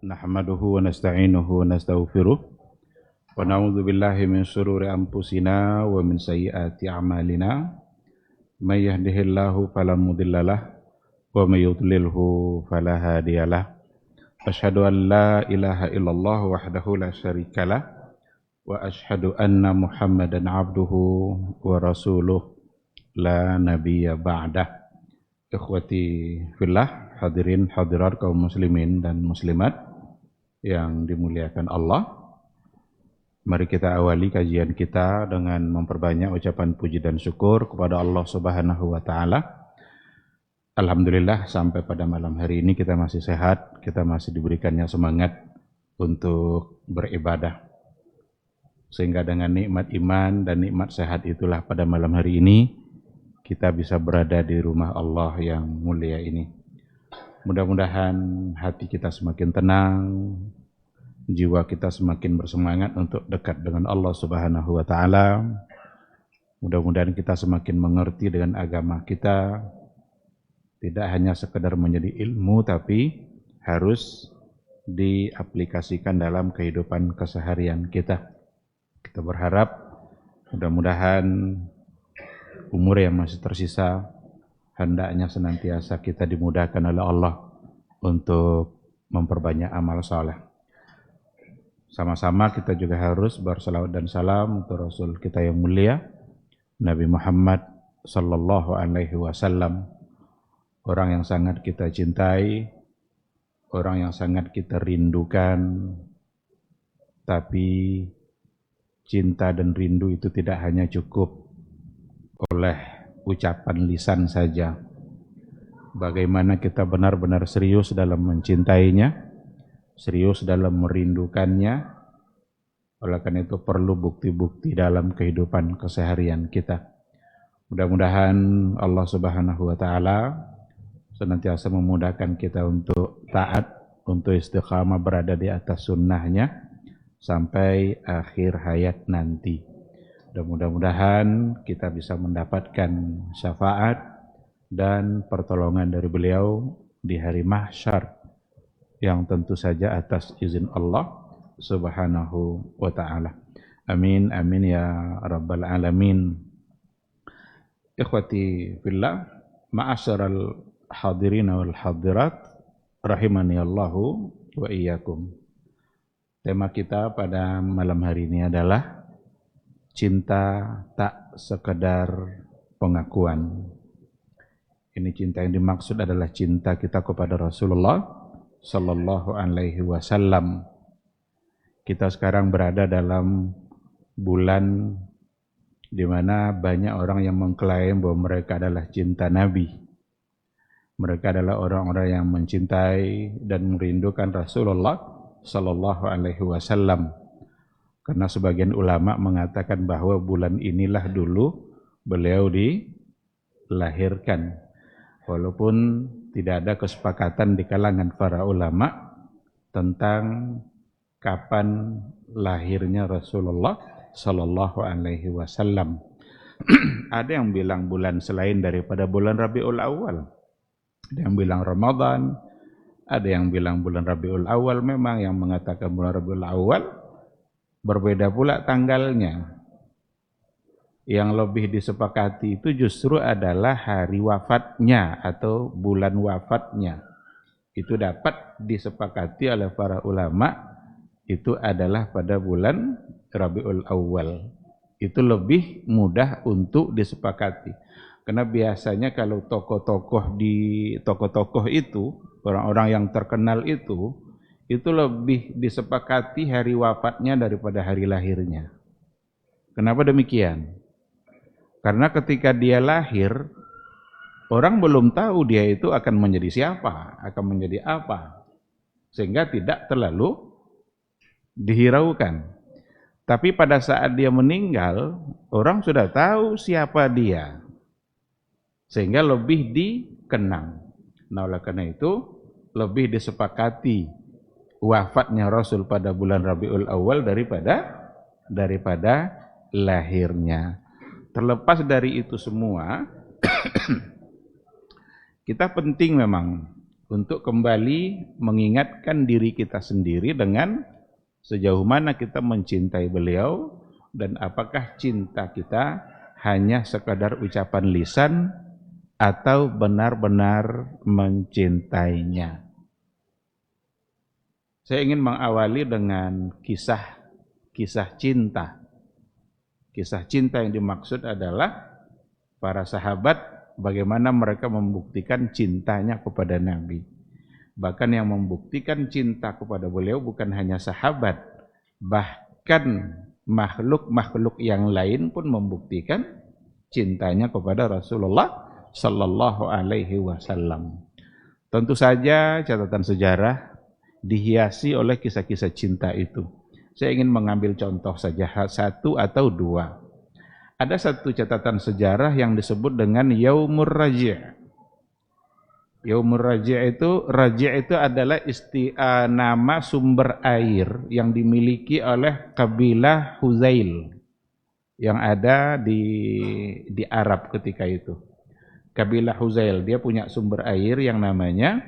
nahmaduhu wa nasta'inuhu wa nastaghfiruh wa na'udzu billahi min shururi anfusina wa min sayyiati a'malina may yahdihillahu fala mudhillalah wa may yudlilhu fala hadiyalah. Asyhadu an la ilaha illallah wahdahu la syarikalah wa asyhadu anna Muhammadan abduhu wa rasuluh la nabiyya ba'dah. Ikhwati fillah, hadirin hadirat kaum muslimin dan muslimat yang dimuliakan Allah. Mari kita awali kajian kita dengan memperbanyak ucapan puji dan syukur kepada Allah Subhanahu wa taala. Alhamdulillah sampai pada malam hari ini kita masih sehat, kita masih diberikannya semangat untuk beribadah. Sehingga dengan nikmat iman dan nikmat sehat itulah pada malam hari ini kita bisa berada di rumah Allah yang mulia ini. Mudah-mudahan hati kita semakin tenang, jiwa kita semakin bersemangat untuk dekat dengan Allah Subhanahu wa taala. Mudah-mudahan kita semakin mengerti dengan agama kita, tidak hanya sekedar menjadi ilmu tapi harus diaplikasikan dalam kehidupan keseharian kita. Kita berharap mudah-mudahan umur yang masih tersisa hendaknya senantiasa kita dimudahkan oleh Allah untuk memperbanyak amal saleh. Sama-sama kita juga harus bersalawat dan salam untuk Rasul kita yang mulia Nabi Muhammad sallallahu alaihi wasallam, orang yang sangat kita cintai, orang yang sangat kita rindukan. Tapi cinta dan rindu itu tidak hanya cukup oleh ucapan lisan saja. Bagaimana kita benar-benar serius dalam mencintainya, serius dalam merindukannya. Oleh karena itu perlu bukti-bukti dalam kehidupan keseharian kita. Mudah-mudahan Allah Subhanahu wa taala senantiasa memudahkan kita untuk taat, untuk istiqamah berada di atas sunnahnya sampai akhir hayat nanti. Dan mudah-mudahan kita bisa mendapatkan syafaat dan pertolongan dari beliau di hari mahsyar yang tentu saja atas izin Allah Subhanahu wa ta'ala. Amin, amin ya rabbal alamin. Ikhwati fillah, ma'asyaral hadirin wal hadirat, rahimani Allahu wa iyyakum. Tema kita pada malam hari ini adalah cinta tak sekedar pengakuan. Ini cinta yang dimaksud adalah cinta kita kepada Rasulullah sallallahu alaihi wasallam. Kita sekarang berada dalam bulan di mana banyak orang yang mengklaim bahwa mereka adalah cinta Nabi. Mereka adalah orang-orang yang mencintai dan merindukan Rasulullah sallallahu alaihi wasallam. Karena sebagian ulama mengatakan bahwa bulan inilah dulu beliau dilahirkan. Walaupun tidak ada kesepakatan di kalangan para ulama tentang kapan lahirnya Rasulullah sallallahu alaihi wasallam. Ada yang bilang bulan selain daripada bulan Rabiul Awal. Ada yang bilang Ramadan, ada yang bilang bulan Rabiul Awal. Memang yang mengatakan bulan Rabiul Awal berbeda pula tanggalnya. Yang lebih disepakati itu justru adalah hari wafatnya atau bulan wafatnya. Itu dapat disepakati oleh para ulama, itu adalah pada bulan Rabiul Awal. Itu lebih mudah untuk disepakati. Karena biasanya kalau tokoh-tokoh itu, orang-orang yang terkenal itu lebih disepakati hari wafatnya daripada hari lahirnya. Kenapa demikian? Karena ketika dia lahir, orang belum tahu dia itu akan menjadi siapa, akan menjadi apa. Sehingga tidak terlalu dihiraukan. Tapi pada saat dia meninggal, orang sudah tahu siapa dia. Sehingga lebih dikenang. Nah, oleh karena itu, lebih disepakati wafatnya Rasul pada bulan Rabiul Awal daripada lahirnya. Terlepas dari itu semua, kita penting memang untuk kembali mengingatkan diri kita sendiri dengan sejauh mana kita mencintai beliau dan apakah cinta kita hanya sekadar ucapan lisan atau benar-benar mencintainya. Saya ingin mengawali dengan kisah cinta. Kisah cinta yang dimaksud adalah para sahabat bagaimana mereka membuktikan cintanya kepada Nabi. Bahkan yang membuktikan cinta kepada beliau bukan hanya sahabat, bahkan makhluk-makhluk yang lain pun membuktikan cintanya kepada Rasulullah sallallahu alaihi wasallam. Tentu saja catatan sejarah dihiasi oleh kisah-kisah cinta itu. Saya ingin mengambil contoh saja satu atau dua. Ada satu catatan sejarah yang disebut dengan Yaumur Raji'. Yaumur Raji' itu adalah nama sumber air yang dimiliki oleh kabilah Huzail yang ada di Arab ketika itu. Kabilah Huzail, dia punya sumber air yang namanya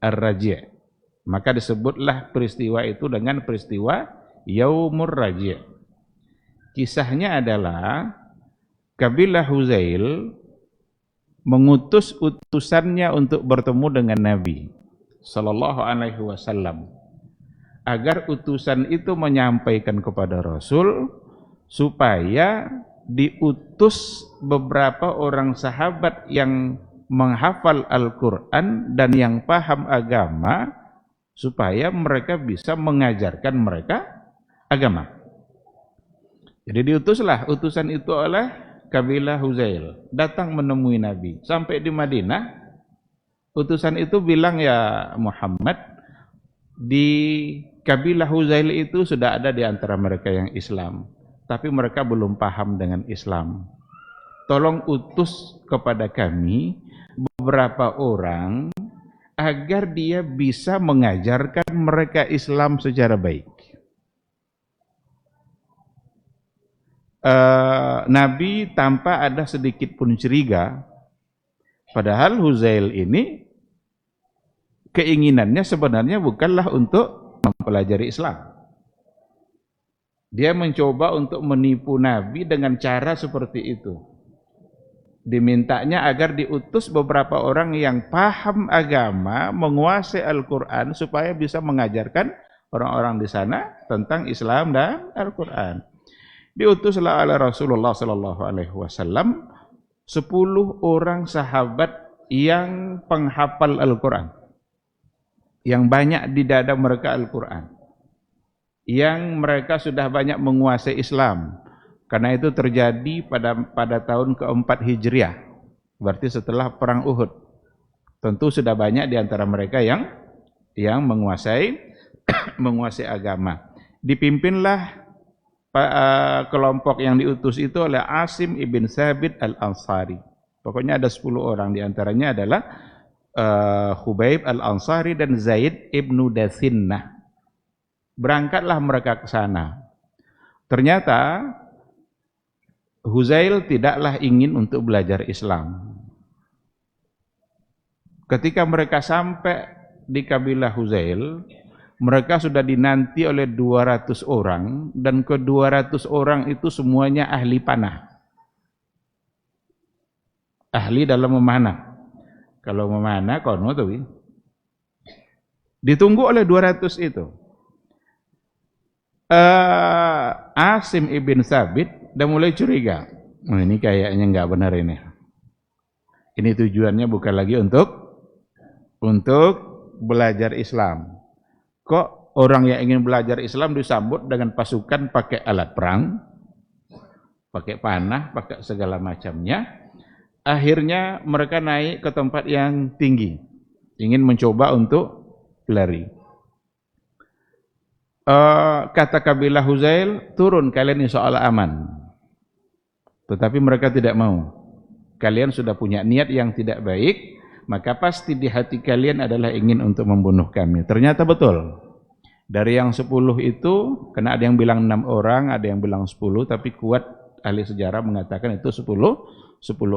Ar-Raji'. Maka disebutlah peristiwa itu dengan peristiwa Yaumur Raji'. Kisahnya adalah kabilah Huzail mengutus utusannya untuk bertemu dengan Nabi sallallahu alaihi wasallam agar utusan itu menyampaikan kepada Rasul supaya diutus beberapa orang sahabat yang menghafal Al-Qur'an dan yang paham agama supaya mereka bisa mengajarkan mereka agama. Jadi diutuslah utusan itu oleh kabilah Huzail datang menemui Nabi. Sampai di Madinah, utusan itu bilang, ya Muhammad, di kabilah Huzail itu sudah ada di antara mereka yang Islam, tapi mereka belum paham dengan Islam. Tolong utus kepada kami beberapa orang agar dia bisa mengajarkan mereka Islam secara baik. Nabi tanpa ada sedikit pun curiga, padahal Huzail ini keinginannya sebenarnya bukanlah untuk mempelajari Islam. Dia mencoba untuk menipu Nabi dengan cara seperti itu. Dimintanya agar diutus beberapa orang yang paham agama, menguasai Al-Quran supaya bisa mengajarkan orang-orang di sana tentang Islam dan Al-Quran. Diutuslah oleh Rasulullah sallallahu alaihi wasallam 10 orang sahabat yang penghafal Al-Quran, yang banyak di dada mereka Al-Quran, yang mereka sudah banyak menguasai Islam. Karena itu terjadi pada tahun keempat Hijriah, berarti setelah perang Uhud. Tentu sudah banyak di antara mereka yang menguasai agama. Dipimpinlah kelompok yang diutus itu oleh Asim ibn Thabit al-Ansari. Pokoknya ada 10 orang, di antaranya adalah Khubayb al-Ansari dan Zaid ibn Dathinnah. Berangkatlah mereka ke sana. Ternyata Huzail tidaklah ingin untuk belajar Islam. Ketika mereka sampai di kabilah Huzail, mereka sudah dinanti oleh 200 orang, dan ke 200 orang itu semuanya ahli panah. Ahli dalam memanah. Kalau memanah, kono tuh. Ditunggu oleh 200 itu. Asim ibn Thabit udah mulai curiga. Oh, ini kayaknya nggak benar ini. Ini tujuannya bukan lagi untuk belajar Islam. Kok orang yang ingin belajar Islam disambut dengan pasukan pakai alat perang, pakai panah, pakai segala macamnya. Akhirnya mereka naik ke tempat yang tinggi, ingin mencoba untuk lari. Kata kabilah Huzail, turun kalian insya Allah aman. Tetapi mereka tidak mau. Kalian sudah punya niat yang tidak baik, maka pasti di hati kalian adalah ingin untuk membunuh kami. Ternyata betul. Dari yang 10 itu, karena ada yang bilang 6 orang, ada yang bilang 10, tapi kuat ahli sejarah mengatakan itu 10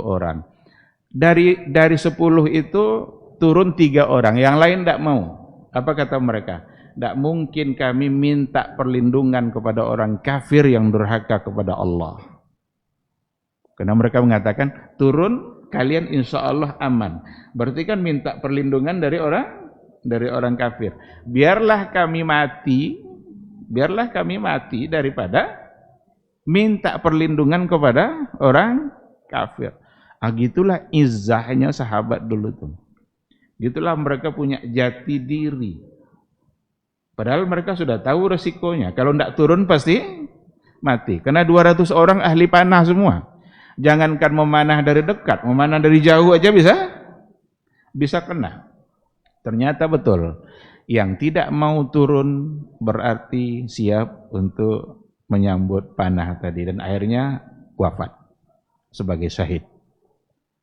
orang. Dari 10 itu turun 3 orang, yang lain tidak mau. Apa kata mereka? Tidak mungkin kami minta perlindungan kepada orang kafir yang durhaka kepada Allah. Karena mereka mengatakan, turun kalian insya Allah aman. Berarti kan minta perlindungan dari orang kafir. Biarlah kami mati daripada minta perlindungan kepada orang kafir. Gitulah izzahnya sahabat dulu tuh. Gitulah mereka punya jati diri. Padahal mereka sudah tahu resikonya. Kalau tidak turun pasti mati. Karena 200 orang ahli panah semua. Jangankan memanah dari dekat, memanah dari jauh aja bisa kena. Ternyata betul. Yang tidak mau turun berarti siap untuk menyambut panah tadi, dan akhirnya wafat sebagai syahid.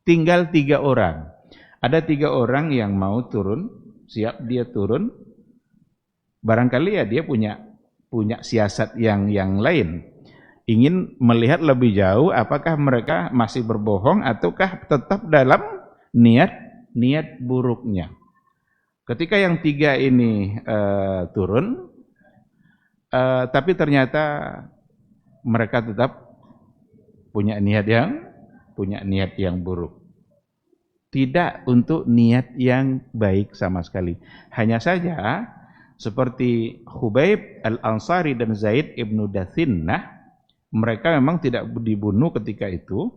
Tinggal 3 orang. Ada 3 orang yang mau turun, siap dia turun. Barangkali ya dia punya siasat yang lain. Ingin melihat lebih jauh apakah mereka masih berbohong ataukah tetap dalam niat buruknya. Ketika yang 3 ini turun, tapi ternyata mereka tetap punya niat yang buruk. Tidak untuk niat yang baik sama sekali. Hanya saja seperti Khubayb Al-Ansari dan Zaid ibnu Dathinnah, mereka memang tidak dibunuh ketika itu.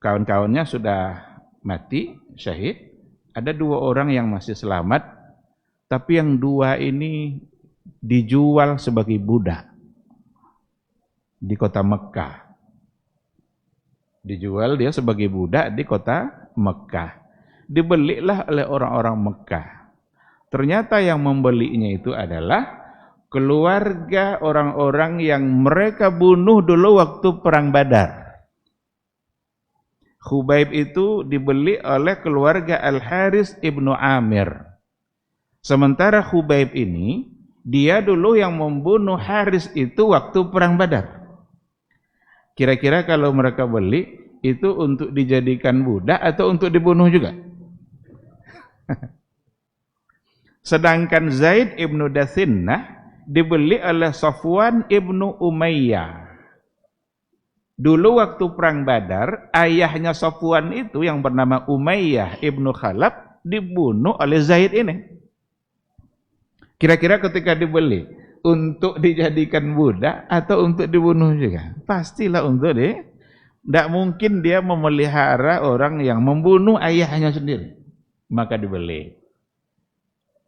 Kawan-kawannya sudah mati, syahid. Ada 2 orang yang masih selamat, tapi yang 2 ini dijual sebagai budak di kota Mekah. Dijual dia sebagai budak di kota Mekah. Dibelilah oleh orang-orang Mekah. Ternyata yang membelinya itu adalah keluarga orang-orang yang mereka bunuh dulu waktu perang Badar. Khubayb itu dibeli oleh keluarga Al-Haris ibnu Amir. Sementara Khubayb ini, dia dulu yang membunuh Haris itu waktu perang Badar. Kira-kira kalau mereka beli, itu untuk dijadikan budak atau untuk dibunuh juga? Sedangkan Zaid ibnu Dathinnah dibeli oleh Safwan ibnu Umayyah. Dulu waktu perang Badar, ayahnya Safwan itu yang bernama Umayyah ibnu Khalaf dibunuh oleh Zaid ini. Kira-kira ketika dibeli, untuk dijadikan budak atau untuk dibunuh juga? Pastilah untuk tidak mungkin dia memelihara orang yang membunuh ayahnya sendiri. Maka dibeli.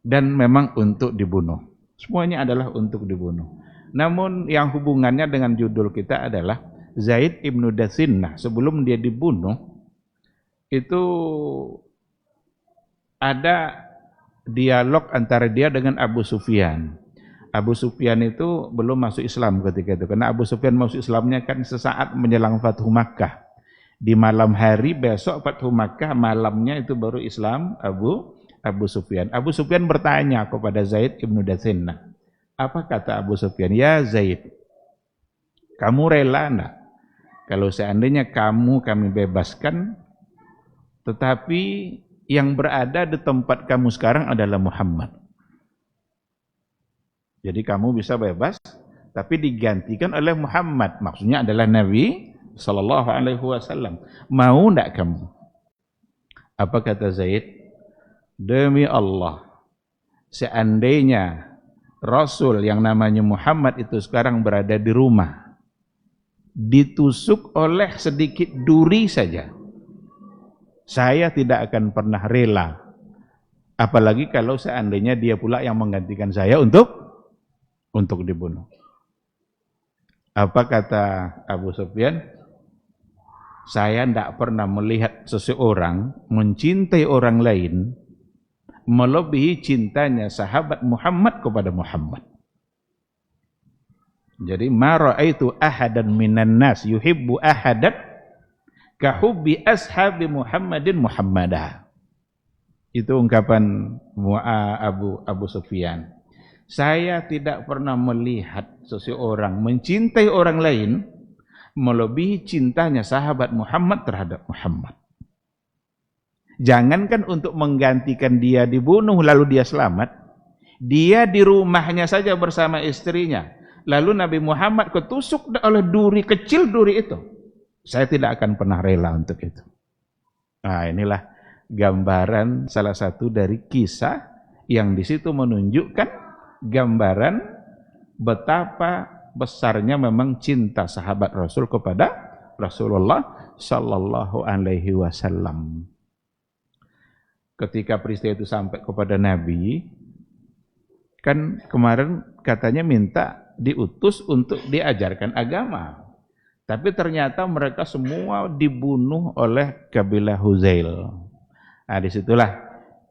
Dan memang untuk dibunuh. Semuanya adalah untuk dibunuh. Namun yang hubungannya dengan judul kita adalah Zaid ibnu Dathinnah. Sebelum dia dibunuh, itu ada dialog antara dia dengan Abu Sufyan. Abu Sufyan itu belum masuk Islam ketika itu. Karena Abu Sufyan masuk Islamnya kan sesaat menjelang Fathu Makkah. Di malam hari besok Fathu Makkah, malamnya itu baru Islam Abu Sufyan. Abu Sufyan bertanya kepada Zaid ibnu Dathinnah. Apa kata Abu Sufyan? Ya Zaid, kamu rela enggak kalau seandainya kami bebaskan, tetapi yang berada di tempat kamu sekarang adalah Muhammad. Jadi kamu bisa bebas, tapi digantikan oleh Muhammad. Maksudnya adalah Nabi Sallallahu Alaihi Wasallam. Mau enggak kamu? Apa kata Zaid? Demi Allah, seandainya Rasul yang namanya Muhammad itu sekarang berada di rumah, ditusuk oleh sedikit duri saja, saya tidak akan pernah rela. Apalagi kalau seandainya dia pula yang menggantikan saya untuk dibunuh. Apa kata Abu Sufyan? Saya tidak pernah melihat seseorang mencintai orang lain melebihi cintanya sahabat Muhammad kepada Muhammad. Jadi ma ra'aitu ahadan minan nas yuhibbu ahadan ka hubbi ashabi Muhammadin Muhammadah. Itu ungkapan Abu Sufyan. Saya tidak pernah melihat seseorang mencintai orang lain melebihi cintanya sahabat Muhammad terhadap Muhammad. Jangankan untuk menggantikan dia dibunuh lalu dia selamat, dia di rumahnya saja bersama istrinya, lalu Nabi Muhammad ketusuk oleh duri kecil, duri itu, saya tidak akan pernah rela untuk itu. Nah, inilah gambaran salah satu dari kisah yang di situ menunjukkan gambaran betapa besarnya memang cinta sahabat Rasul kepada Rasulullah Sallallahu Alaihi Wasallam. Ketika peristiwa itu sampai kepada Nabi, kan kemarin katanya minta diutus untuk diajarkan agama, tapi ternyata mereka semua dibunuh oleh kabilah Huzail. Nah, disitulah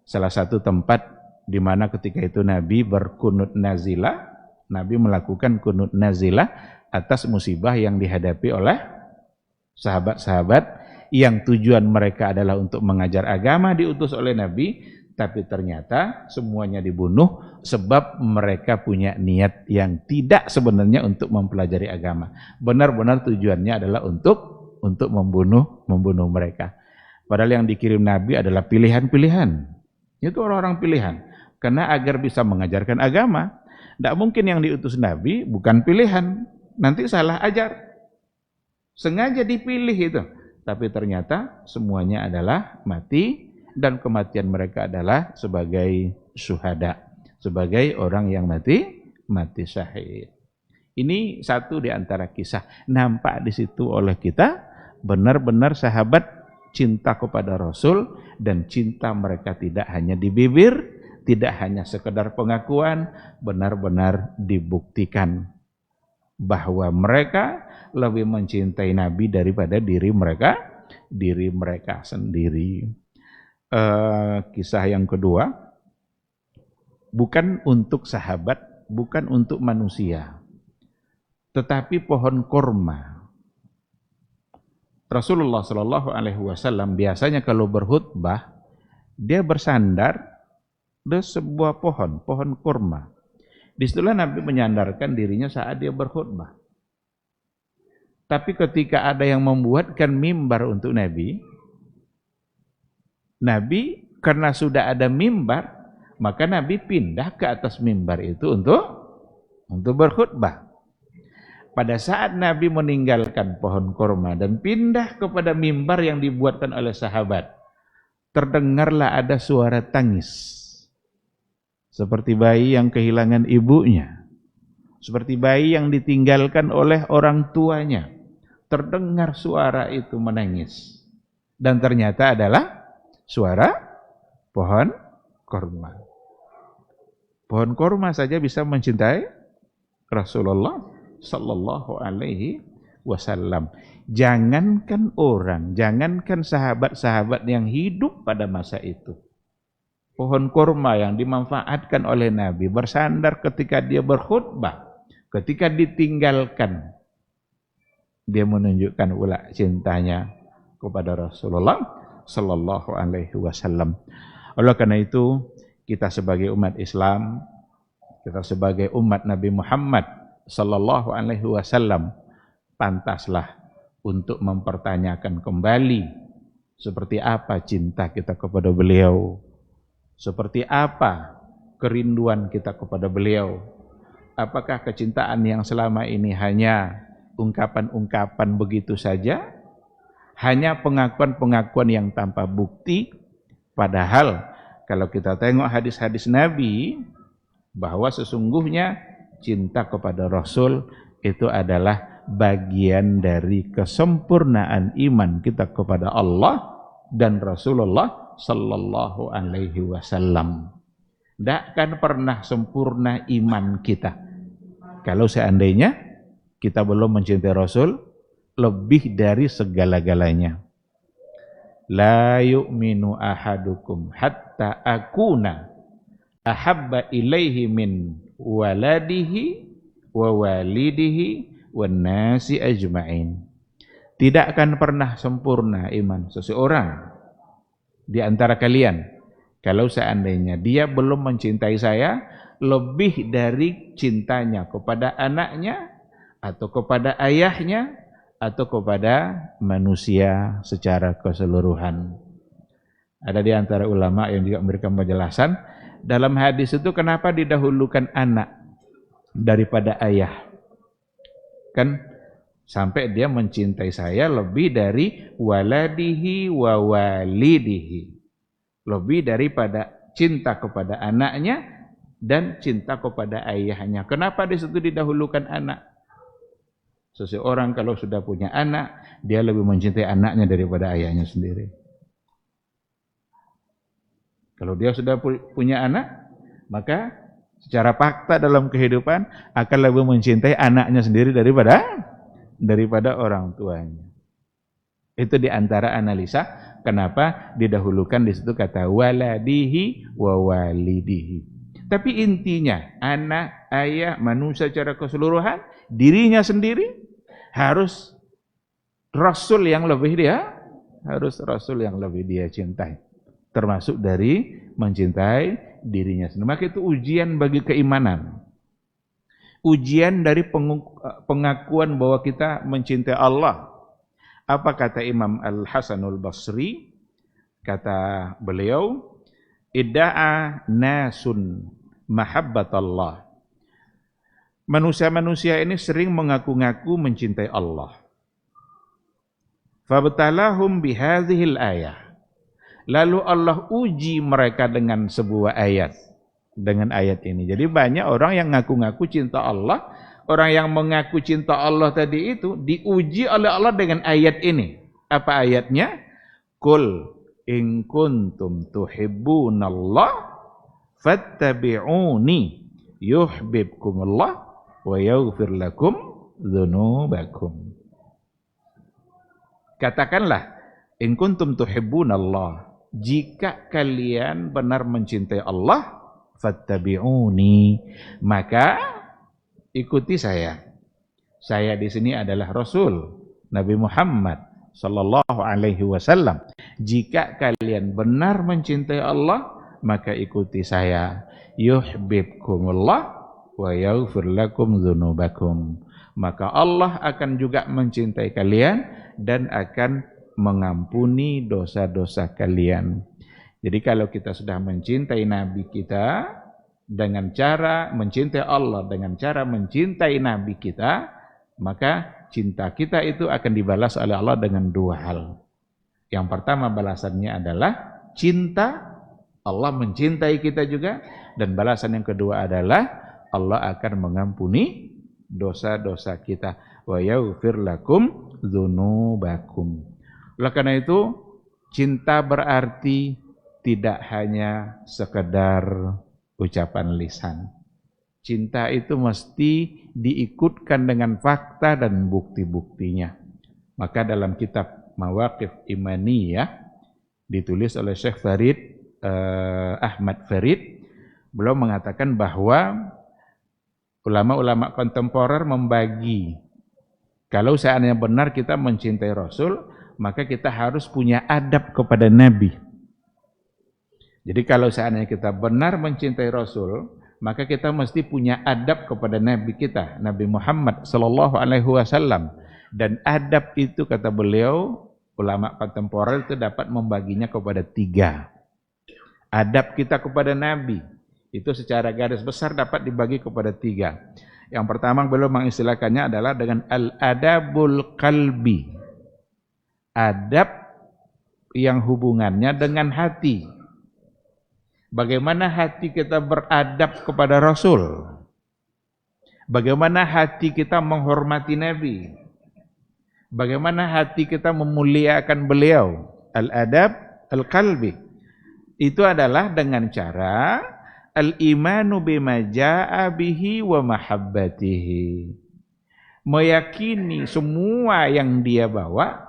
salah satu tempat di mana ketika itu Nabi berkunut nazilah, Nabi melakukan kunut nazilah atas musibah yang dihadapi oleh sahabat-sahabat yang tujuan mereka adalah untuk mengajar agama, diutus oleh Nabi, tapi ternyata semuanya dibunuh sebab mereka punya niat yang tidak sebenarnya untuk mempelajari agama. Benar-benar tujuannya adalah untuk membunuh mereka. Padahal yang dikirim Nabi adalah pilihan-pilihan. Itu orang-orang pilihan. Karena agar bisa mengajarkan agama. Tidak mungkin yang diutus Nabi bukan pilihan. Nanti salah ajar. Sengaja dipilih itu. Tapi ternyata semuanya adalah mati, dan kematian mereka adalah sebagai syuhada, sebagai orang yang mati syahid. Ini satu di antara kisah. Nampak di situ oleh kita benar-benar sahabat cinta kepada Rasul, dan cinta mereka tidak hanya di bibir, tidak hanya sekedar pengakuan, benar-benar dibuktikan bahwa mereka lebih mencintai Nabi daripada diri mereka sendiri. Kisah yang kedua, bukan untuk sahabat, bukan untuk manusia, tetapi pohon kurma. Rasulullah Shallallahu Alaihi Wasallam biasanya kalau berkhutbah, dia bersandar di sebuah pohon kurma. Disitulah Nabi menyandarkan dirinya saat dia berkhutbah. Tapi ketika ada yang membuatkan mimbar untuk Nabi karena sudah ada mimbar, maka Nabi pindah ke atas mimbar itu untuk berkhutbah. Pada saat Nabi meninggalkan pohon kurma dan pindah kepada mimbar yang dibuatkan oleh sahabat, terdengarlah ada suara tangis. Seperti bayi yang kehilangan ibunya, seperti bayi yang ditinggalkan oleh orang tuanya. Terdengar suara itu menangis, dan ternyata adalah suara pohon kurma. Pohon kurma saja bisa mencintai Rasulullah Sallallahu Alaihi Wasallam. Jangankan orang, jangankan sahabat-sahabat yang hidup pada masa itu. Pohon kurma yang dimanfaatkan oleh Nabi bersandar ketika dia berkhutbah, ketika ditinggalkan, dia menunjukkan pula cintanya kepada Rasulullah Sallallahu Alaihi Wasallam. Oleh karena itu, kita sebagai umat Islam, kita sebagai umat Nabi Muhammad Sallallahu Alaihi Wasallam, pantaslah untuk mempertanyakan kembali seperti apa cinta kita kepada beliau, seperti apa kerinduan kita kepada beliau. Apakah kecintaan yang selama ini hanya ungkapan-ungkapan begitu saja, hanya pengakuan-pengakuan yang tanpa bukti? Padahal kalau kita tengok hadis-hadis Nabi, bahwa sesungguhnya cinta kepada Rasul itu adalah bagian dari kesempurnaan iman kita kepada Allah dan Rasulullah Sallallahu Alaihi Wasallam. Tidak akan pernah sempurna iman kita kalau seandainya kita belum mencintai Rasul lebih dari segala-galanya. La yu'minu ahadukum hatta akuna ahabba ilaihi min waladihi wa walidihi wan nasi ajma'in. Tidak akan pernah sempurna iman seseorang di antara kalian kalau seandainya dia belum mencintai saya lebih dari cintanya kepada anaknya, atau kepada ayahnya, atau kepada manusia secara keseluruhan. Ada di antara ulama yang juga memberikan penjelasan dalam hadis itu kenapa didahulukan anak daripada ayah. Kan sampai dia mencintai saya lebih dari waladihi wa walidihi. Lebih daripada cinta kepada anaknya dan cinta kepada ayahnya. Kenapa di situ didahulukan anak? Seseorang kalau sudah punya anak, dia lebih mencintai anaknya daripada ayahnya sendiri. Kalau dia sudah punya anak, maka secara fakta dalam kehidupan akan lebih mencintai anaknya sendiri daripada orang tuanya. Itu di antara analisa kenapa didahulukan di situ kata waladihi wa walidihi. Tapi intinya anak, ayah, manusia secara keseluruhan, dirinya sendiri harus rasul yang lebih dia cintai. Termasuk dari mencintai dirinya sendiri. Maka itu ujian bagi keimanan. Ujian dari pengakuan bahwa kita mencintai Allah. Apa kata Imam Al-Hasanul Basri? Kata beliau, idda'a nasun mahabbatallah. Manusia-manusia ini sering mengaku-ngaku mencintai Allah. Fabtalahum bihadhil ayah. Lalu Allah uji mereka dengan sebuah ayat. Dengan ayat ini. Jadi banyak orang yang ngaku-ngaku cinta Allah. Orang yang mengaku cinta Allah tadi itu diuji oleh Allah dengan ayat ini. Apa ayatnya? Qul in kuntum tuhibbunallah fattabi'uni yuhibbukumullah wa yaghfir lakum dzunubakum. Katakanlah, in kuntum tuhibbunallah, jika kalian benar mencintai Allah, fattabi'uni, maka ikuti saya. Saya di sini adalah Rasul Nabi Muhammad sallallahu alaihi wasallam. Jika kalian benar mencintai Allah, maka ikuti saya. Yuhibbukumullah wa yaghfir lakum dzunubakum. Maka Allah akan juga mencintai kalian dan akan mengampuni dosa-dosa kalian. Jadi kalau kita sudah mencintai Nabi kita dengan cara mencintai Allah, dengan cara mencintai Nabi kita, maka cinta kita itu akan dibalas oleh Allah dengan dua hal. Yang pertama balasannya adalah cinta, Allah mencintai kita juga, dan balasan yang kedua adalah Allah akan mengampuni dosa-dosa kita. Wa yaghfir lakum dzunubakum. Oleh karena itu, cinta berarti tidak hanya sekedar ucapan lisan. Cinta itu mesti diikutkan dengan fakta dan bukti-buktinya. Maka dalam kitab Mawaqif Imaniyah ditulis oleh Syekh Ahmad Farid, beliau mengatakan bahwa ulama-ulama kontemporer membagi, kalau seandainya benar kita mencintai Rasul, maka kita harus punya adab kepada Nabi. Jadi kalau seandainya kita benar mencintai Rasul, maka kita mesti punya adab kepada Nabi kita, Nabi Muhammad sallallahu alaihi wasallam. Dan adab itu kata beliau, ulama kontemporer itu dapat membaginya kepada 3. Adab kita kepada Nabi itu secara garis besar dapat dibagi kepada 3. Yang pertama beliau mengistilahkannya adalah dengan al-adabul qalbi. Adab yang hubungannya dengan hati. Bagaimana hati kita beradab kepada Rasul? Bagaimana hati kita menghormati Nabi? Bagaimana hati kita memuliakan beliau? Al-adab al-qalbi. Itu adalah dengan cara al-imanu bima jaa bihi wa mahabbatihi. Meyakini semua yang dia bawa.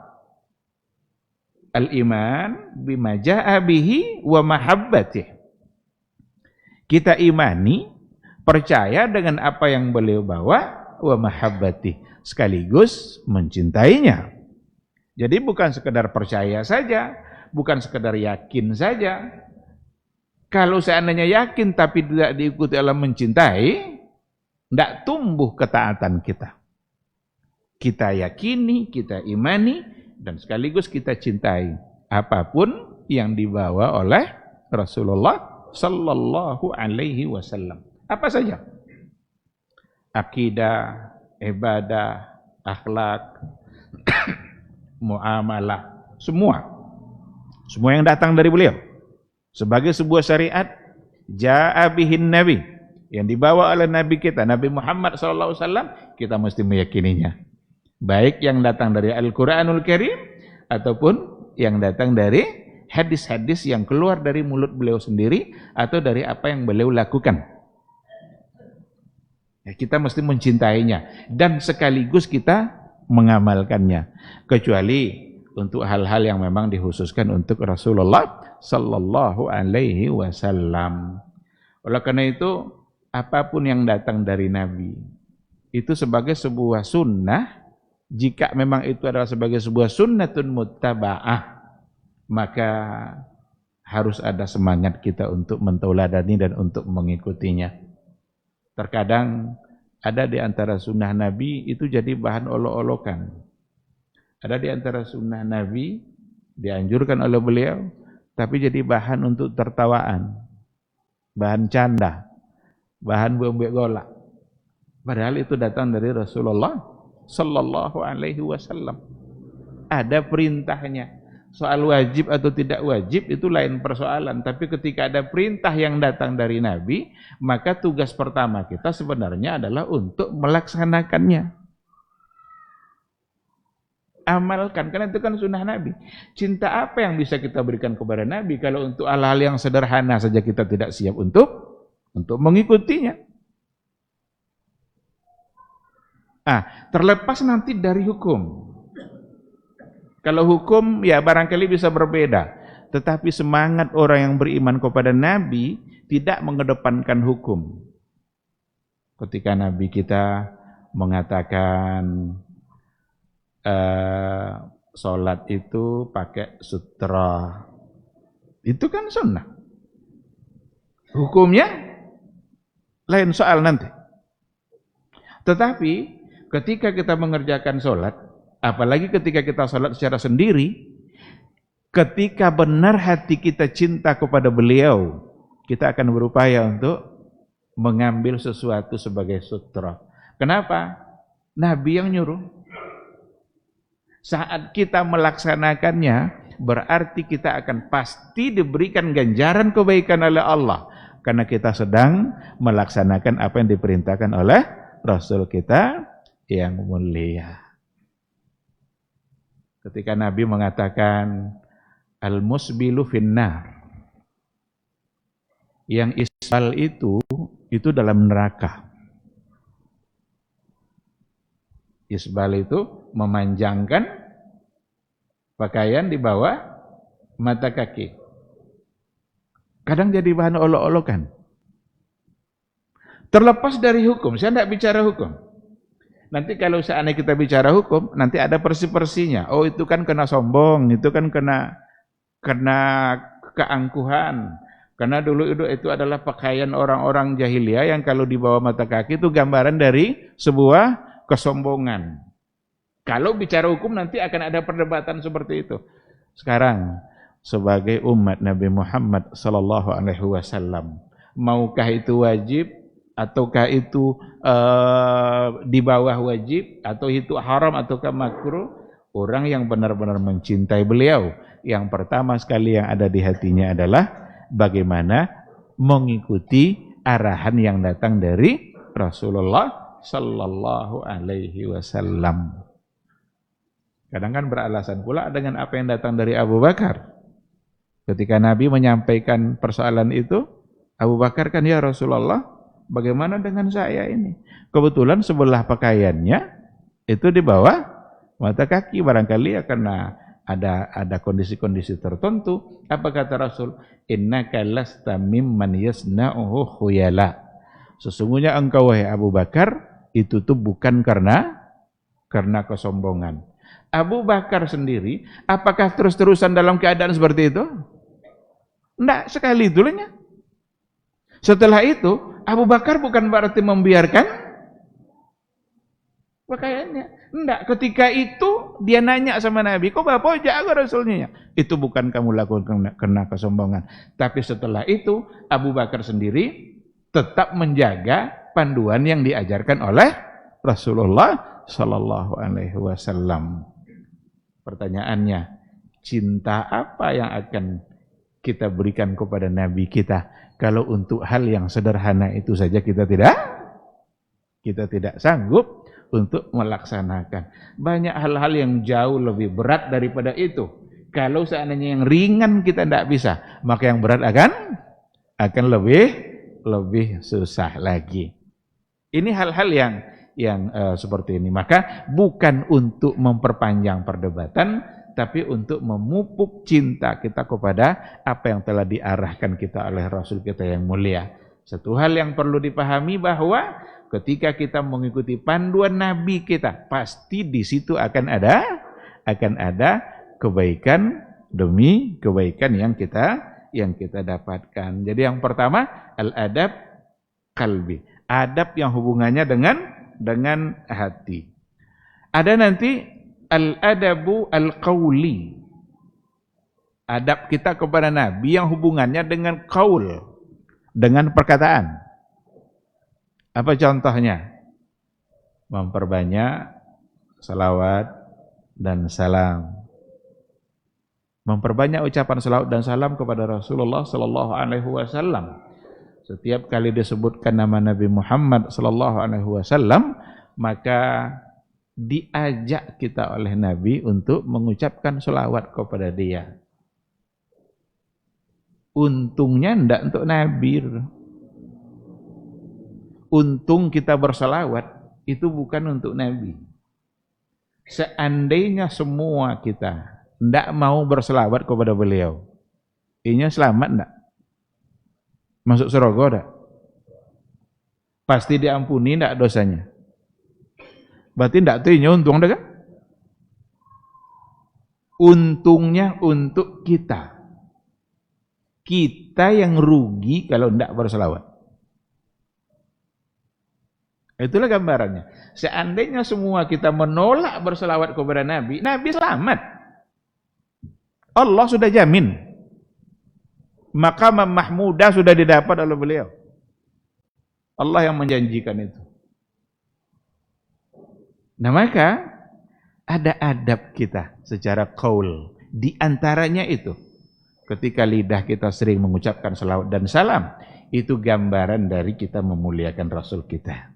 Al-iman bima jaa bihi wa mahabbatih. Kita imani, percaya dengan apa yang beliau bawa, wa mahabbatih, sekaligus mencintainya. Jadi bukan sekedar percaya saja, bukan sekedar yakin saja. Kalau seandainya yakin tapi tidak diikuti oleh mencintai, tidak tumbuh ketaatan kita. Kita yakini, kita imani, dan sekaligus kita cintai. Apapun yang dibawa oleh Rasulullah sallallahu alaihi wasallam. Apa saja? Akidah, ibadah, akhlak, muamalah, semua yang datang dari beliau sebagai sebuah syariat jaa bihin nabi, yang dibawa oleh nabi kita Nabi Muhammad sallallahu alaihi wasallam, kita mesti meyakininya, baik yang datang dari Al-Qur'anul Karim ataupun yang datang dari hadis-hadis yang keluar dari mulut beliau sendiri atau dari apa yang beliau lakukan. Ya, kita mesti mencintainya dan sekaligus kita mengamalkannya, kecuali untuk hal-hal yang memang dikhususkan untuk Rasulullah sallallahu alaihi wasallam. Oleh karena itu, apapun yang datang dari Nabi itu sebagai sebuah sunnah, jika memang itu adalah sebagai sebuah sunnatun muttaba'ah, maka harus ada semangat kita untuk mentauladani dan untuk mengikutinya. Terkadang ada di antara sunnah Nabi itu jadi bahan olok-olokan. Ada di antara sunnah Nabi dianjurkan oleh beliau, tapi jadi bahan untuk tertawaan, bahan canda, bahan bombek golak. Padahal itu datang dari Rasulullah sallallahu alaihi wasallam. Ada perintahnya. Soal wajib atau tidak wajib itu lain persoalan, tapi ketika ada perintah yang datang dari Nabi, maka tugas pertama kita sebenarnya adalah untuk melaksanakannya. Amalkan, karena itu kan sunnah Nabi. Cinta apa yang bisa kita berikan kepada Nabi kalau untuk hal-hal yang sederhana saja kita tidak siap untuk mengikutinya. Terlepas nanti dari hukum. Kalau hukum ya barangkali bisa berbeda, tetapi semangat orang yang beriman kepada Nabi tidak mengedepankan hukum. Ketika Nabi kita mengatakan sholat itu pakai sutra, itu kan sunnah. Hukumnya lain soal nanti. Tetapi ketika kita mengerjakan sholat, apalagi ketika kita sholat secara sendiri, ketika benar hati kita cinta kepada beliau, kita akan berupaya untuk mengambil sesuatu sebagai sutra. Kenapa? Nabi yang nyuruh. Saat kita melaksanakannya, berarti kita akan pasti diberikan ganjaran kebaikan oleh Allah, karena kita sedang melaksanakan apa yang diperintahkan oleh Rasul kita yang mulia. Ketika Nabi mengatakan al-musbilu finnar, yang isbal itu dalam neraka. Isbal itu memanjangkan pakaian di bawah mata kaki. Kadang jadi bahan olok-olokan. Terlepas dari hukum, saya tidak bicara hukum. Nanti kalau seandainya kita bicara hukum, nanti ada persi-persinya. Oh, itu kan kena sombong, itu kan kena keangkuhan. Karena dulu itu adalah pakaian orang-orang jahiliyah yang kalau di bawah mata kaki itu gambaran dari sebuah kesombongan. Kalau bicara hukum nanti akan ada perdebatan seperti itu. Sekarang sebagai umat Nabi Muhammad sallallahu alaihi wasallam, maukah itu wajib ataukah itu di bawah wajib, atau itu haram ataukah makruh? Orang yang benar-benar mencintai beliau, yang pertama sekali yang ada di hatinya adalah bagaimana mengikuti arahan yang datang dari Rasulullah sallallahu alaihi wasallam. Kadang kan beralasan pula dengan apa yang datang dari Abu Bakar. Ketika Nabi menyampaikan persoalan itu, Abu Bakar kan, ya Rasulullah, bagaimana dengan saya ini? Kebetulan sebelah pakaiannya itu di bawah mata kaki, barangkali ya karena ada kondisi-kondisi tertentu. Apa kata Rasul? Innaka lasta mimman yasna'uhu khuyala. Sesungguhnya engkau wahai Abu Bakar itu tuh bukan karena kesombongan. Abu Bakar sendiri apakah terus-terusan dalam keadaan seperti itu? Enggak, sekali dulunya. Setelah itu Abu Bakar bukan berarti membiarkan Pakaiannya. Enggak, ketika itu dia nanya sama Nabi, kok bapak jaga Rasulnya? Itu bukan kamu lakukan karena kesombongan. Tapi setelah itu Abu Bakar sendiri tetap menjaga panduan yang diajarkan oleh Rasulullah Sallallahu Alaihi Wasallam. Pertanyaannya, cinta apa yang akan kita berikan kepada Nabi kita kalau untuk hal yang sederhana itu saja kita tidak sanggup untuk melaksanakan. Banyak hal-hal yang jauh lebih berat daripada itu. Kalau seandainya yang ringan kita tidak bisa, maka yang berat akan lebih susah lagi. Ini hal-hal yang seperti ini. Maka bukan untuk memperpanjang perdebatan, tapi untuk memupuk cinta kita kepada apa yang telah diarahkan kita oleh Rasul kita yang mulia. Satu hal yang perlu dipahami bahwa ketika kita mengikuti panduan Nabi kita, pasti di situ akan ada kebaikan demi kebaikan yang kita dapatkan. Jadi yang pertama al-adab qalbi, adab yang hubungannya dengan hati. Ada nanti al-adabu al-qauli, adab kita kepada Nabi yang hubungannya dengan qaul, dengan perkataan. Apa contohnya? Memperbanyak salawat dan salam. Memperbanyak ucapan salawat dan salam kepada Rasulullah Sallallahu Alaihi Wasallam. Setiap kali disebutkan nama Nabi Muhammad Sallallahu Alaihi Wasallam, maka diajak kita oleh Nabi untuk mengucapkan salawat kepada dia. Untungnya enggak untuk Nabi. Untung kita bersalawat itu bukan untuk Nabi. Seandainya semua kita tidak mau bersalawat kepada beliau, ini selamat tidak? Masuk surga tidak? Pasti diampuni tidak dosanya? Berarti tidak tuh untung dah kan? Untungnya untuk kita. Kita yang rugi kalau tidak bersalawat. Itulah gambarannya. Seandainya semua kita menolak berselawat kepada Nabi, Nabi selamat. Allah sudah jamin. Maqam mahmudah sudah didapat oleh beliau. Allah yang menjanjikan itu. Nah maka ada adab kita secara qaul. Di antaranya itu, ketika lidah kita sering mengucapkan selawat dan salam, itu gambaran dari kita memuliakan Rasul kita.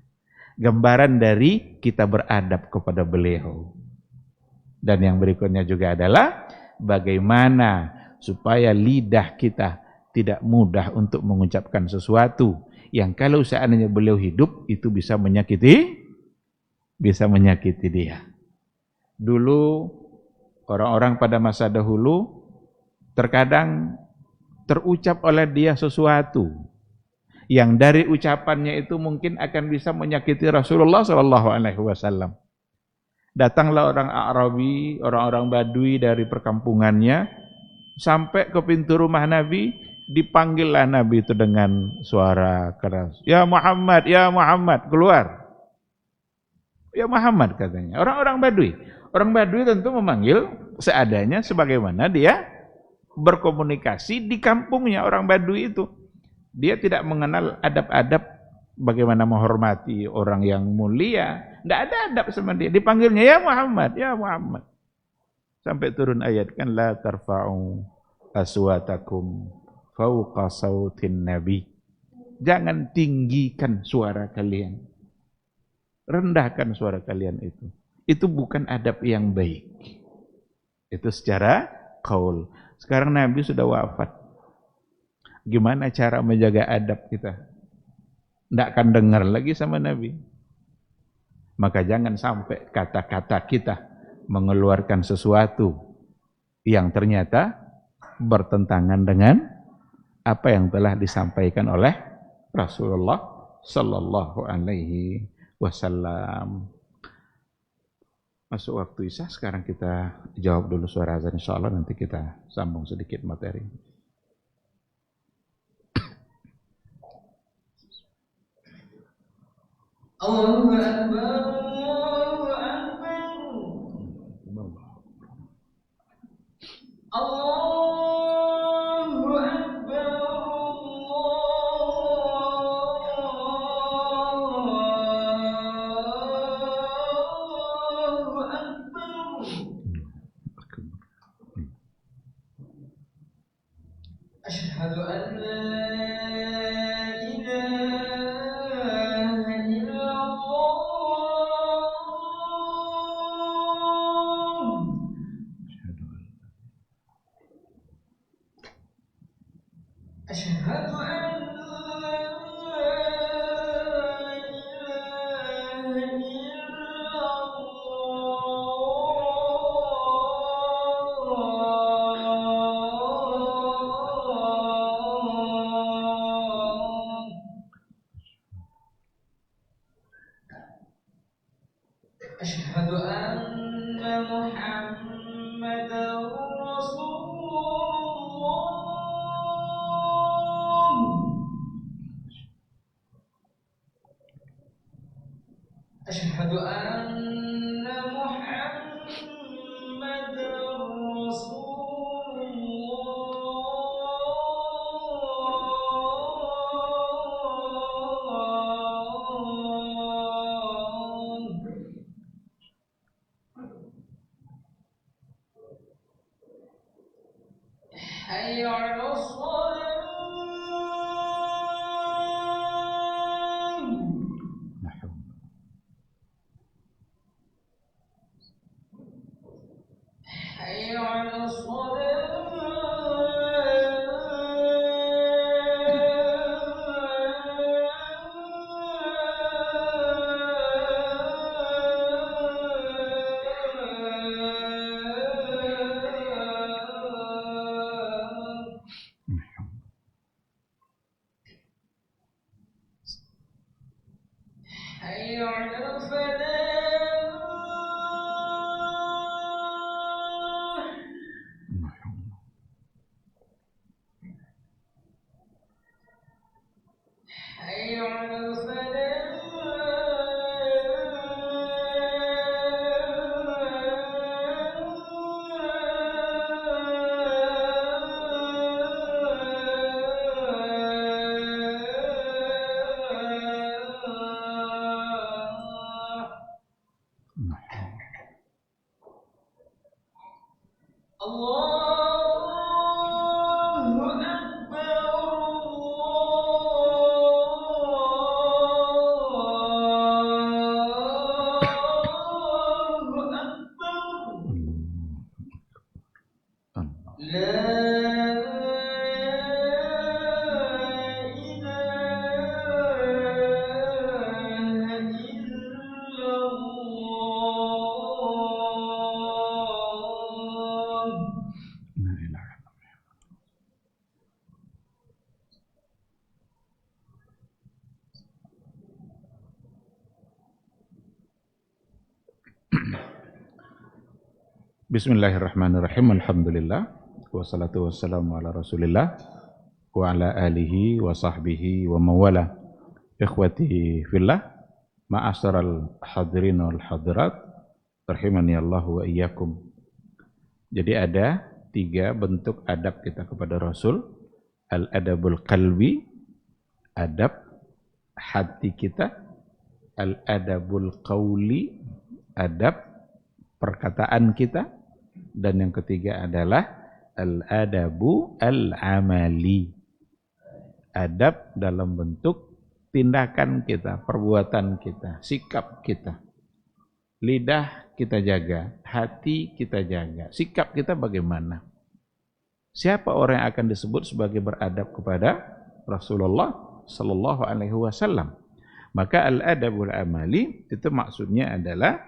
Gambaran dari kita beradab kepada beliau. Dan yang berikutnya juga adalah bagaimana supaya lidah kita tidak mudah untuk mengucapkan sesuatu yang kalau seandainya beliau hidup itu bisa menyakiti dia. Dulu orang-orang pada masa dahulu terkadang terucap oleh dia sesuatu yang dari ucapannya itu mungkin akan bisa menyakiti Rasulullah SAW. Datanglah orang Arabi, orang-orang Badui dari perkampungannya, sampai ke pintu rumah Nabi, dipanggillah Nabi itu dengan suara keras. Ya Muhammad, keluar. Ya Muhammad katanya. Orang-orang Badui. Orang Badui tentu memanggil seadanya sebagaimana dia berkomunikasi di kampungnya orang Badui itu. Dia tidak mengenal adab-adab bagaimana menghormati orang yang mulia. Tidak ada adab sama dia. Dipanggilnya ya Muhammad, ya Muhammad. Sampai turun ayat kan la tarfa'u aswatakum fauqa sautin nabi. Jangan tinggikan suara kalian. Rendahkan suara kalian itu. Itu bukan adab yang baik. Itu secara qaul. Sekarang Nabi sudah wafat. Gimana cara menjaga adab kita? Tidak akan dengar lagi sama Nabi. Maka jangan sampai kata-kata kita mengeluarkan sesuatu yang ternyata bertentangan dengan apa yang telah disampaikan oleh Rasulullah Sallallahu Alaihi Wasallam. Masuk waktu Isya, sekarang kita jawab dulu suara azan, insyaallah nanti kita sambung sedikit materi. Allahu Akbar. أشهد أن محمدا رسول الله أشهد أن محمدا رسول الله حي على الصلاة حي على الصلاة حي على الفلاح حي على الفلاح الله أكبر الله أكبر لا إله إلا الله Bismillahirrahmanirrahim. Alhamdulillah wassalatu wassalamu ala Rasulillah wa ala alihi wa sahbihi wa mawala. Ikhwati fillah, ma'asyaral hadirin wal hadirat, rahimani Allah wa iyyakum. Jadi ada 3 bentuk adab kita kepada Rasul. Al-adabul qalbi, adab hati kita. Al-adabul qawli, adab perkataan kita. Dan yang ketiga adalah al-adabu al-amali, adab dalam bentuk tindakan kita, perbuatan kita, sikap kita. Lidah kita jaga, hati kita jaga, sikap kita bagaimana. Siapa orang yang akan disebut sebagai beradab kepada Rasulullah sallallahu alaihi wasallam? Maka al-adabul amali itu maksudnya adalah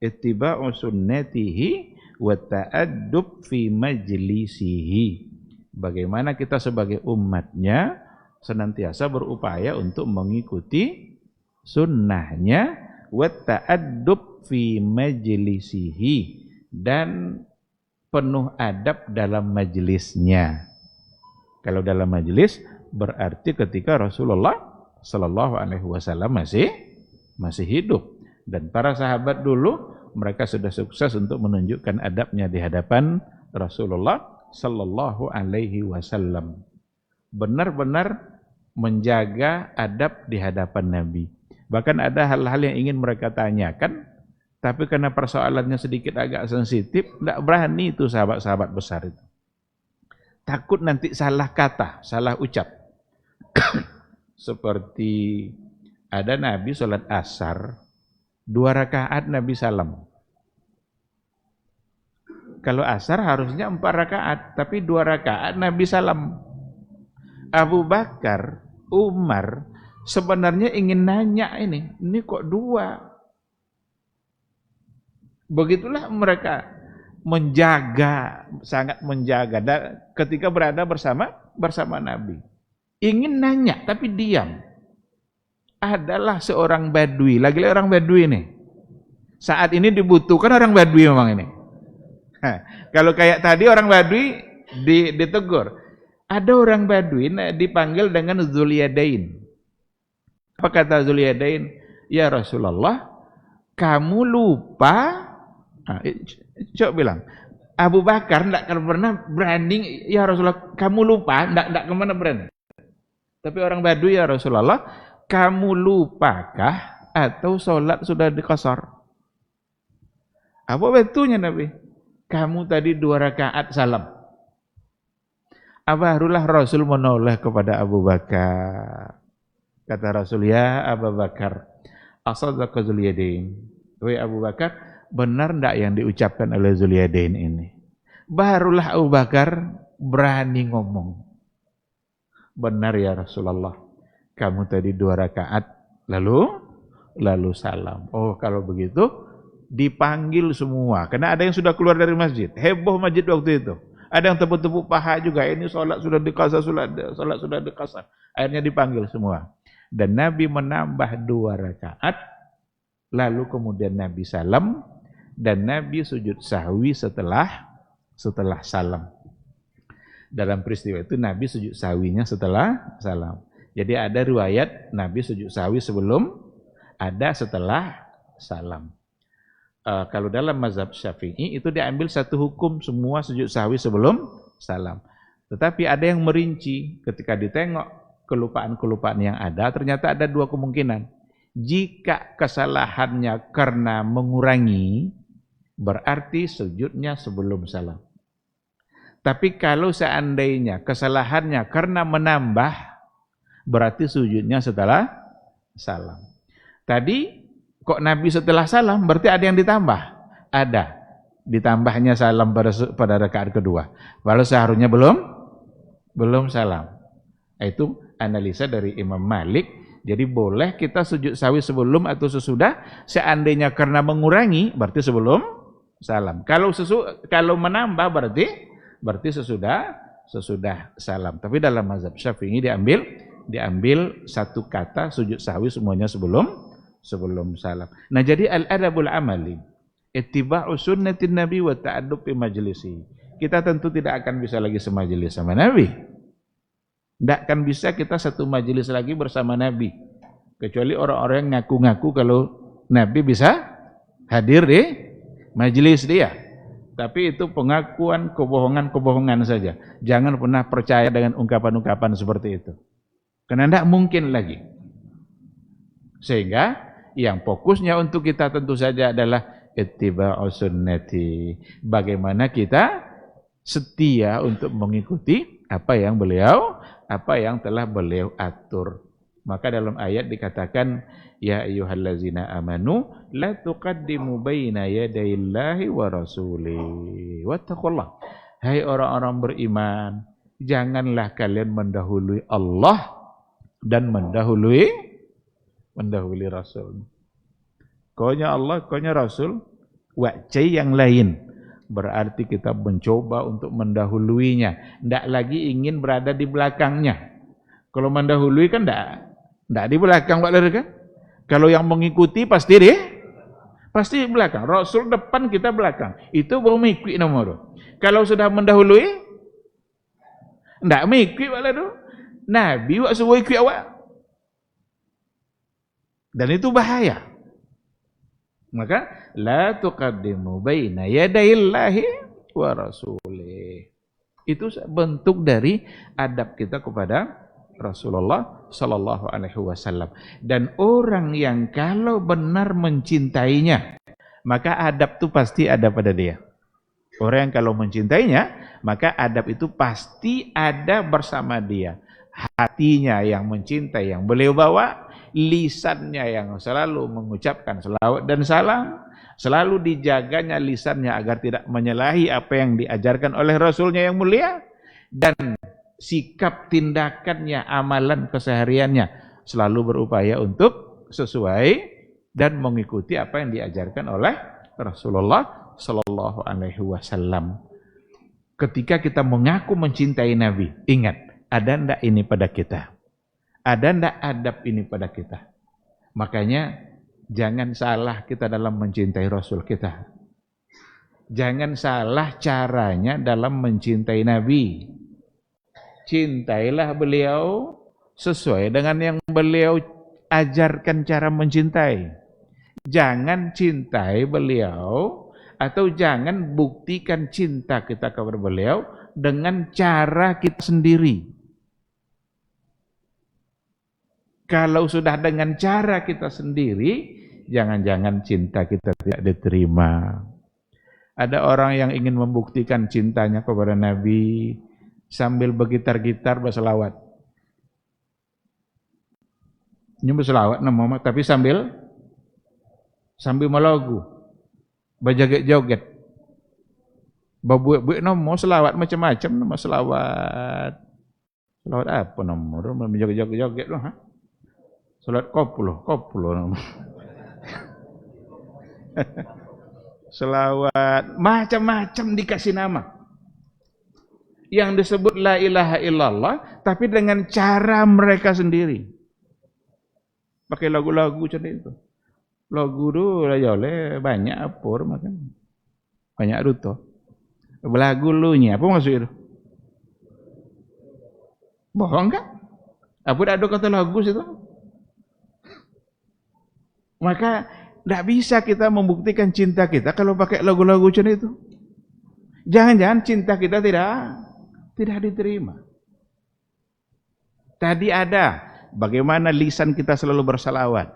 ittiba'u sunnatihi wa ta'addub fi majlisihi. Bagaimana kita sebagai umatnya senantiasa berupaya untuk mengikuti sunnahnya, wa ta'addub fi majlisihi, dan penuh adab dalam majelisnya. Kalau dalam majelis berarti ketika Rasulullah sallallahu alaihi wasallam masih hidup, dan para sahabat dulu mereka sudah sukses untuk menunjukkan adabnya di hadapan Rasulullah sallallahu alaihi wasallam. Benar-benar menjaga adab di hadapan Nabi. Bahkan ada hal-hal yang ingin mereka tanyakan, tapi karena persoalannya sedikit agak sensitif, tidak berani itu sahabat-sahabat besar itu. Takut nanti salah kata, salah ucap. Seperti ada Nabi sholat asar, 2 rakaat Nabi salam. Kalau asar harusnya 4 rakaat, tapi 2 rakaat Nabi salam. Abu Bakar, Umar sebenarnya ingin nanya ini kok 2? Begitulah mereka menjaga, sangat menjaga ketika berada bersama Nabi. Ingin nanya tapi diam. Adalah seorang badui, lagi orang badui nih. Saat ini dibutuhkan orang Badui memang ini. Kalau kayak tadi orang Badui ditegur. Ada orang Badui dipanggil dengan Zulyadain. Apa kata Zulyadain? Ya Rasulullah, kamu lupa. Coba bilang, Abu Bakar tidak pernah berani. Ya Rasulullah, kamu lupa, tidak kemana berani. Tapi orang Badui, ya Rasulullah, kamu lupakah atau sholat sudah dikasar? Apa betulnya Nabi? Kamu tadi 2 rakaat salam. Barulah Rasul menoleh kepada Abu Bakar. Kata Rasul, ya Abu Bakar, asadaka Zulyadain. Wahai Abu Bakar, benar enggak yang diucapkan oleh Zulyadain ini? Barulah Abu Bakar berani ngomong. Benar ya Rasulullah, kamu tadi 2 rakaat lalu salam. Oh, kalau begitu dipanggil semua, karena ada yang sudah keluar dari masjid. Heboh masjid waktu itu. Ada yang tepuk-tepuk paha juga, ini sholat sudah dikasar, sholat sudah dikasar. Akhirnya dipanggil semua. Dan Nabi menambah 2 rakaat, lalu kemudian Nabi salam, dan Nabi sujud sahwi setelah salam. Dalam peristiwa itu Nabi sujud sahwinya setelah salam. Jadi ada riwayat Nabi sujud sahwi sebelum, ada setelah salam. Kalau dalam mazhab Syafi'i itu diambil satu hukum, semua sujud sahwi sebelum salam. Tetapi ada yang merinci, ketika ditengok kelupaan-kelupaan yang ada, ternyata ada 2 kemungkinan. Jika kesalahannya karena mengurangi, berarti sujudnya sebelum salam. Tapi kalau seandainya kesalahannya karena menambah, berarti sujudnya setelah salam. Tadi kok Nabi setelah salam, berarti ada yang ditambah? Ada. Ditambahnya salam pada rakaat kedua. Walau seharusnya belum salam. Itu analisa dari Imam Malik. Jadi boleh kita sujud sahwi sebelum atau sesudah. Seandainya karena mengurangi, berarti sebelum salam. Kalau menambah berarti sesudah salam. Tapi dalam mazhab Syafi'i diambil satu kata sujud sahwi semuanya sebelum salam. Nah, jadi al-adabul amali, ittiba'u sunnatin Nabi wa ta'addub fi majlisi. Kita tentu tidak akan bisa lagi semajelis sama Nabi. Tidak akan bisa kita satu majelis lagi bersama Nabi. Kecuali orang-orang yang ngaku-ngaku kalau Nabi bisa hadir di majelis dia. Tapi itu pengakuan kebohongan saja. Jangan pernah percaya dengan ungkapan-ungkapan seperti itu. Karena tidak mungkin lagi. Sehingga yang fokusnya untuk kita tentu saja adalah ittiba'u sunnati. Bagaimana kita setia untuk mengikuti apa yang telah beliau atur. Maka dalam ayat dikatakan, ya ayyuhallazina amanu la tuqaddimu baina yadayillahi wa rasulih wattaqullah. Hai orang-orang beriman, janganlah kalian mendahului Allah dan mendahului Rasul. Kaunya Allah, kaunya Rasul, wajah yang lain. Berarti kita mencoba untuk mendahuluinya. Tidak lagi ingin berada di belakangnya. Kalau mendahului kan tidak di belakang, kan? Kalau yang mengikuti pasti di belakang. Rasul depan, kita belakang. Itu baru mengikuti nomor. Kalau sudah mendahului, tidak mengikuti, Nabi wak suruh ikut awak. Dan itu bahaya. Maka la tuqaddimu baina yadayillahi wa rasulih. Itu bentuk dari adab kita kepada Rasulullah sallallahu alaihi wasallam. Dan orang yang kalau benar mencintainya, maka adab itu pasti ada pada dia. Orang yang kalau mencintainya, maka adab itu pasti ada bersama dia. Hatinya yang mencintai yang beliau bawa, lisannya yang selalu mengucapkan selawat dan salam, selalu dijaganya lisannya agar tidak menyalahi apa yang diajarkan oleh Rasulnya yang mulia, dan sikap tindakannya, amalan kesehariannya selalu berupaya untuk sesuai dan mengikuti apa yang diajarkan oleh Rasulullah sallallahu alaihi wasallam. Ketika kita mengaku mencintai Nabi, ingat, ada ndak ini pada kita? Ada ndak adab ini pada kita? Makanya Jangan salah kita dalam mencintai Rasul kita. Jangan salah caranya dalam mencintai Nabi. Cintailah beliau sesuai dengan yang beliau ajarkan cara mencintai. Jangan cintai beliau atau jangan buktikan cinta kita kepada beliau dengan cara kita sendiri. Kalau sudah dengan cara kita sendiri, jangan-jangan cinta kita tidak diterima. Ada orang yang ingin membuktikan cintanya kepada Nabi sambil bergitar-gitar berselawat. Ini berselawat nama, tapi sambil melagu, berjoget-joget. Babuik-buik nama selawat macam-macam nama selawat. Selawat apa nama? Berjoget-joget loh, ha? Selawat koplo nama. Selawat macam-macam dikasih nama. Yang disebut la ilaha illallah tapi dengan cara mereka sendiri. Pakai lagu-lagu macam itu. Lagu tu oleh banyak apa makan. Banyak duto. Lagu lu nya apa maksud itu? Bohong enggak? Apa ada kata lagu situ? Maka tidak bisa kita membuktikan cinta kita kalau pakai lagu-lagu macam itu. Jangan-jangan cinta kita tidak diterima. Tadi ada bagaimana lisan kita selalu bersalawat.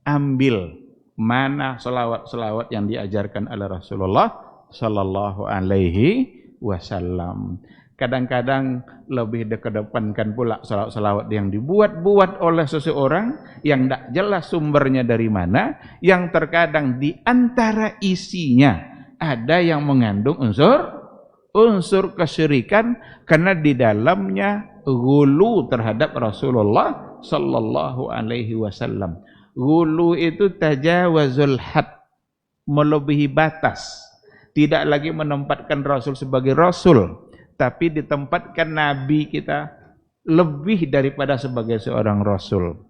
Ambil mana salawat-salawat yang diajarkan oleh Rasulullah sallallahu alaihi wasallam. Kadang-kadang lebih dikedepankan pula salawat-salawat yang dibuat-buat oleh seseorang yang tidak jelas sumbernya dari mana, yang terkadang di antara isinya ada yang mengandung unsur kesyirikan karena di dalamnya ghulu terhadap Rasulullah sallallahu alaihi wasallam. Ghulu itu tajawazul had, melebihi batas. Tidak lagi menempatkan Rasul sebagai Rasul, tapi ditempatkan Nabi kita lebih daripada sebagai seorang Rasul.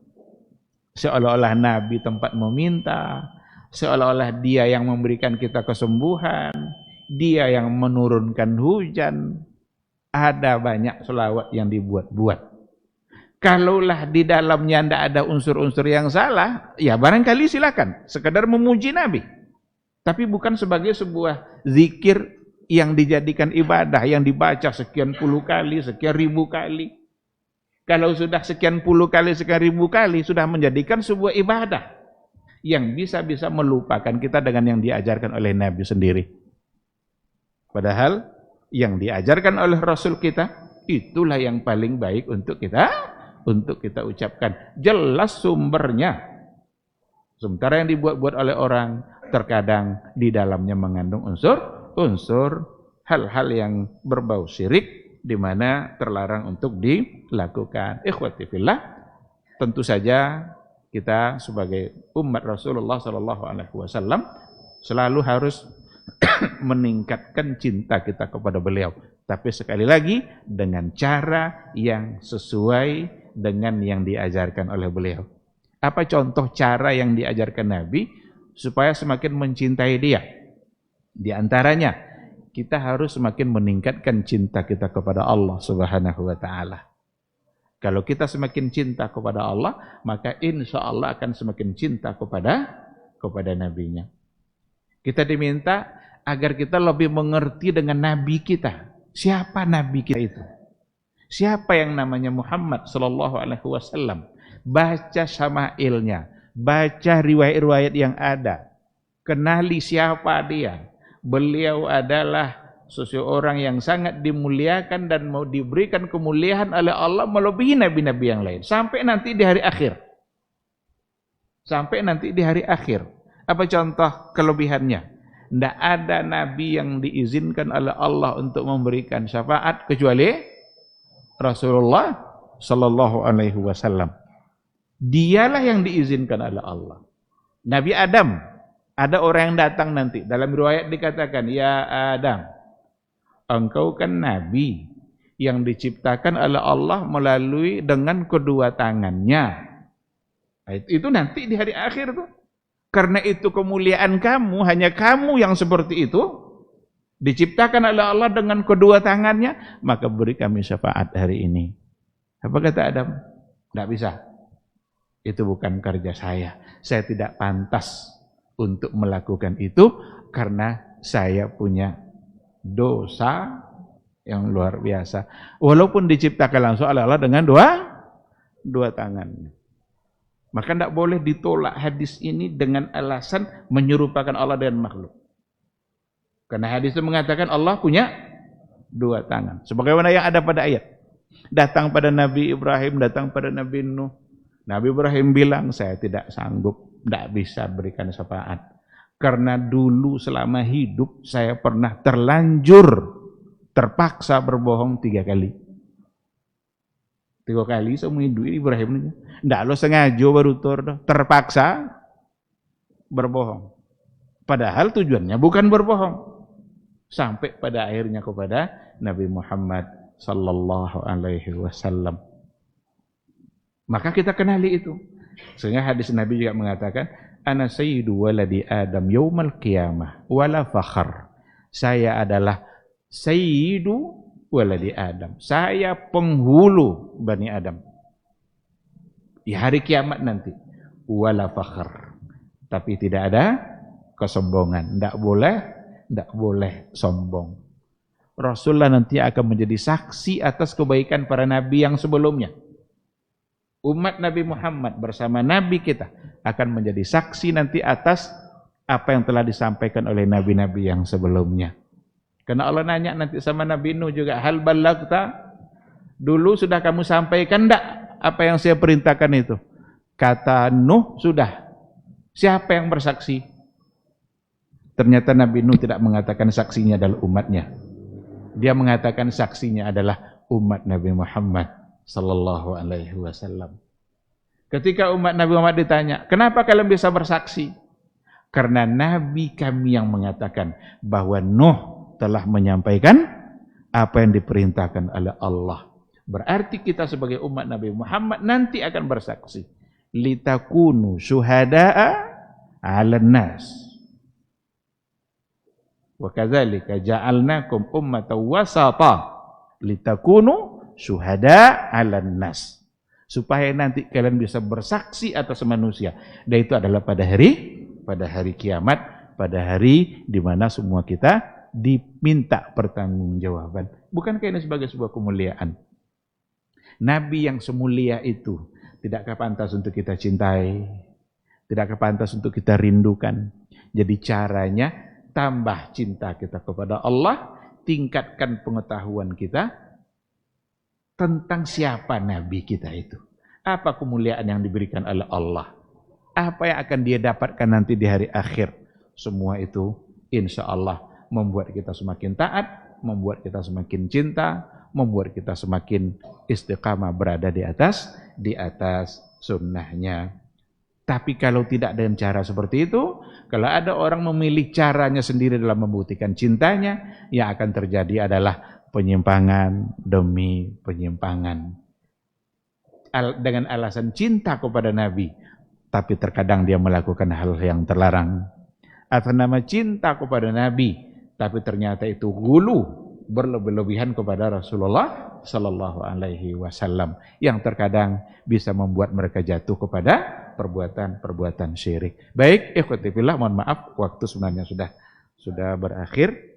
Seolah-olah Nabi tempat meminta, seolah-olah dia yang memberikan kita kesembuhan, dia yang menurunkan hujan. Ada banyak selawat yang dibuat-buat. Kalaulah di dalamnya tidak ada unsur-unsur yang salah, ya barangkali silakan, sekedar memuji Nabi. Tapi bukan sebagai sebuah zikir yang dijadikan ibadah, yang dibaca sekian puluh kali, sekian ribu kali. Kalau sudah sekian puluh kali, sekian ribu kali, sudah menjadikan sebuah ibadah yang bisa-bisa melupakan kita dengan yang diajarkan oleh Nabi sendiri. Padahal yang diajarkan oleh Rasul kita, itulah yang paling baik untuk kita ucapkan. Jelas sumbernya. Sementara yang dibuat-buat oleh orang, terkadang di dalamnya mengandung unsur hal-hal yang berbau syirik di mana terlarang untuk dilakukan. Ikhwati fillah, tentu saja kita sebagai umat Rasulullah sallallahu alaihi wasallam selalu harus meningkatkan cinta kita kepada beliau, tapi sekali lagi dengan cara yang sesuai dengan yang diajarkan oleh beliau. Apa contoh cara yang diajarkan Nabi supaya semakin mencintai dia? Di antaranya, kita harus semakin meningkatkan cinta kita kepada Allah Subhanahu wa taala. Kalau kita semakin cinta kepada Allah, maka insya Allah akan semakin cinta kepada nabinya. Kita diminta agar kita lebih mengerti dengan nabi kita. Siapa nabi kita itu? Siapa yang namanya Muhammad sallallahu alaihi wasallam? Baca syama'ilnya, baca riwayat-riwayat yang ada. Kenali siapa dia. Beliau adalah seseorang yang sangat dimuliakan dan mau diberikan kemuliaan oleh Allah melebihi nabi-nabi yang lain sampai nanti di hari akhir. Sampai nanti di hari akhir. Apa contoh kelebihannya? Tidak ada nabi yang diizinkan oleh Allah untuk memberikan syafaat kecuali Rasulullah sallallahu alaihi wasallam. Dialah yang diizinkan oleh Allah. Nabi Adam, ada orang yang datang nanti. Dalam riwayat dikatakan, ya Adam, engkau kan nabi yang diciptakan oleh Allah melalui dengan kedua tangannya. Itu nanti di hari akhir tuh. Karena itu kemuliaan kamu, hanya kamu yang seperti itu, diciptakan oleh Allah dengan kedua tangannya, maka beri kami syafaat hari ini. Apa kata Adam? Tidak bisa. Itu bukan kerja saya. Saya tidak pantas untuk melakukan itu karena saya punya dosa yang luar biasa. Walaupun diciptakan langsung oleh Allah dengan dua tangannya. Maka tidak boleh ditolak hadis ini dengan alasan menyerupakan Allah dengan makhluk. Karena hadis itu mengatakan Allah punya dua tangan. Sebagaimana yang ada pada ayat. Datang pada Nabi Ibrahim, datang pada Nabi Nuh. Nabi Ibrahim bilang, saya tidak sanggup, tidak bisa berikan syafaat. Karena dulu selama hidup saya pernah terpaksa berbohong 3 kali. 3 kali seumur hidup Ibrahim. Tidak lo sengaja baru terpaksa berbohong. Padahal tujuannya bukan berbohong. Sampai pada akhirnya kepada Nabi Muhammad sallallahu alaihi wasallam. Maka kita kenali itu. Sehingga hadis Nabi juga mengatakan, ana sayyidu waladi Adam yaumal qiyamah wala fakhr. Saya adalah sayyidu waladi Adam. Saya penghulu Bani Adam. Di hari kiamat nanti. Wala fakhr. Tapi tidak ada kesombongan. Tidak boleh sombong. Rasulullah nanti akan menjadi saksi atas kebaikan para nabi yang sebelumnya. Umat Nabi Muhammad bersama Nabi kita akan menjadi saksi nanti atas apa yang telah disampaikan oleh nabi-nabi yang sebelumnya. Karena Allah nanya nanti sama Nabi Nuh juga, hal balagta? Dulu sudah kamu sampaikan enggak apa yang saya perintahkan itu? Kata Nuh, sudah. Siapa yang bersaksi? Ternyata Nabi Nuh tidak mengatakan saksinya adalah umatnya. Dia mengatakan saksinya adalah umat Nabi Muhammad sallallahu alaihi wasallam. Ketika umat Nabi Muhammad ditanya, kenapa kalian bisa bersaksi? Karena Nabi kami yang mengatakan bahwa Nuh telah menyampaikan apa yang diperintahkan oleh Allah. Berarti kita sebagai umat Nabi Muhammad nanti akan bersaksi. Litakunu syuhada'a 'alan nas. Wa kadzalika ja'alnakum ummatan wasata litakunu syuhada 'alan nas, supaya nanti kalian bisa bersaksi atas manusia. Dan itu adalah pada hari kiamat, pada hari di mana semua kita diminta pertanggungjawaban. Bukankah ini sebagai sebuah kemuliaan? Nabi yang semulia itu tidakkah pantas untuk kita cintai? Tidakkah pantas untuk kita rindukan? Jadi caranya tambah cinta kita kepada Allah, tingkatkan pengetahuan kita tentang siapa Nabi kita itu. Apa kemuliaan yang diberikan oleh Allah. Apa yang akan dia dapatkan nanti di hari akhir. Semua itu insya Allah membuat kita semakin taat, membuat kita semakin cinta, membuat kita semakin istiqamah berada di atas sunnahnya. Tapi kalau tidak dengan cara seperti itu, kalau ada orang memilih caranya sendiri dalam membuktikan cintanya, yang akan terjadi adalah penyimpangan demi penyimpangan. Dengan alasan cinta kepada Nabi, tapi terkadang dia melakukan hal yang terlarang. Atas nama cinta kepada Nabi, tapi ternyata itu gulu, berlebih-lebihan kepada Rasulullah sallallahu alaihi wasallam, yang terkadang bisa membuat mereka jatuh kepada perbuatan syirik. Baik, ikhwati fillah, mohon maaf waktu sebenarnya sudah berakhir.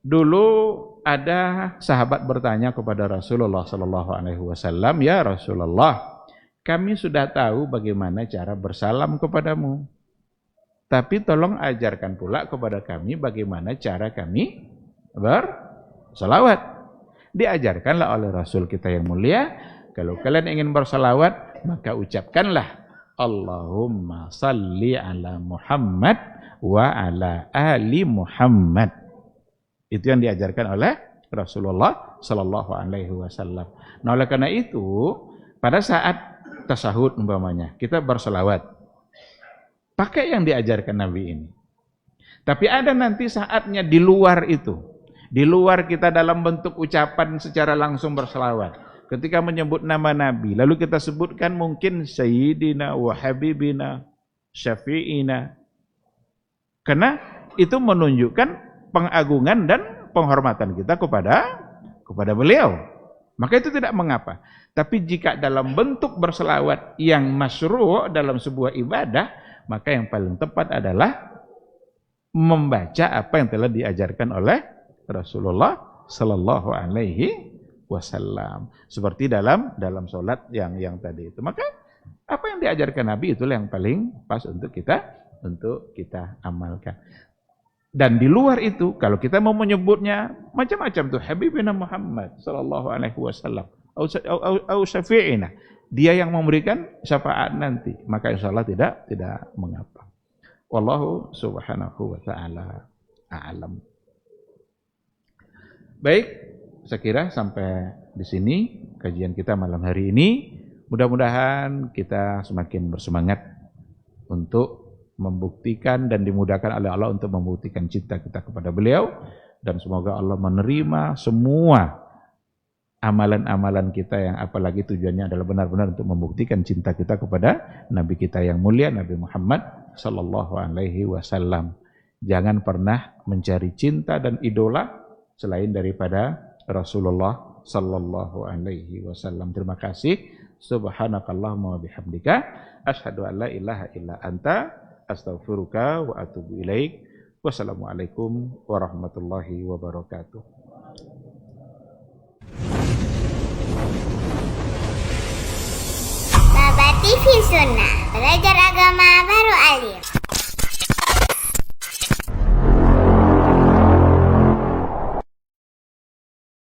Dulu ada sahabat bertanya kepada Rasulullah sallallahu alaihi wasallam, "Ya Rasulullah, kami sudah tahu bagaimana cara bersalam kepadamu. Tapi tolong ajarkan pula kepada kami bagaimana cara kami bersalawat." Diajarkanlah oleh Rasul kita yang mulia, kalau kalian ingin bersalawat, maka ucapkanlah Allahumma salli ala Muhammad wa ala ali Muhammad. Itu yang diajarkan oleh Rasulullah sallallahu alaihi wasallam. Nah, oleh karena itu, pada saat tasyahud umpamanya, kita berselawat. Pakai yang diajarkan Nabi ini. Tapi ada nanti saatnya di luar itu. Di luar kita dalam bentuk ucapan secara langsung berselawat. Ketika menyebut nama Nabi, lalu kita sebutkan mungkin Sayyidina wa Habibina, Syafi'ina. Karena itu menunjukkan pengagungan dan penghormatan kita kepada beliau. Maka itu tidak mengapa. Tapi jika dalam bentuk berselawat yang masyru' dalam sebuah ibadah, maka yang paling tepat adalah membaca apa yang telah diajarkan oleh Rasulullah sallallahu alaihi wasallam. Seperti dalam salat yang tadi itu. Maka apa yang diajarkan Nabi itulah yang paling pas untuk kita amalkan. Dan di luar itu kalau kita mau menyebutnya macam-macam tuh Habibina Muhammad sallallahu alaihi wasallam au syafi'ina. Dia yang memberikan syafaat nanti, maka insyaallah tidak mengapa. Wallahu subhanahu wa ta'ala a'lam. Baik, saya kira sampai di sini kajian kita malam hari ini. Mudah-mudahan kita semakin bersemangat untuk membuktikan dan dimudahkan oleh Allah untuk membuktikan cinta kita kepada beliau. Dan semoga Allah menerima semua amalan-amalan kita yang apalagi tujuannya adalah benar-benar untuk membuktikan cinta kita kepada Nabi kita yang mulia, Nabi Muhammad sallallahu alaihi wasallam. Jangan pernah mencari cinta dan idola selain daripada Rasulullah sallallahu alaihi wasallam. Terima kasih. Subhanakallahumma wa bihamdika asyhadu an la ilaha illa anta astaghfiruka wa atubu ilaik. Wassalamualaikum warahmatullahi wabarakatuh. Baba TV Sunnah, belajar agama baru alim.